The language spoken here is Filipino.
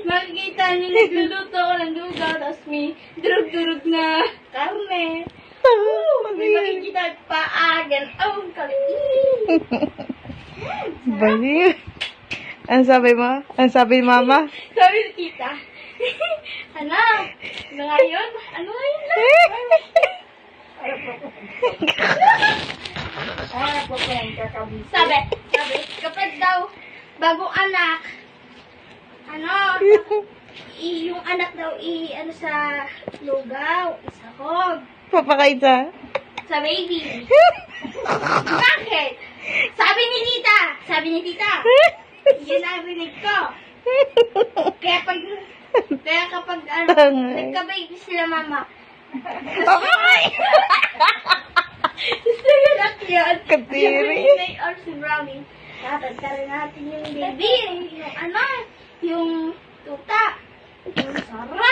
Makikita niyo, nagluluto ako ng lugaw, tapos may durug-durug na karne. May makikita pa agan. Oh, kalit. Baliw. Ano sabi mo? Ano sabi ni mama? Sabi ni tita. Ano? Ano ngayon? Ano ngayon lang? Sabi, kapag daw, bagong anak, yung anak daw, ano sa lugaw, isahog, Papakaita. sa baby. Bakit? Sabi ni tita, yun ang rinig ko. Kaya kapag, nagka-baby sila mama, gusto yun at yun. Kadiri. Or si Brownie. Tatagtarin natin yung baby. Yung yung tuta. Yung sarap.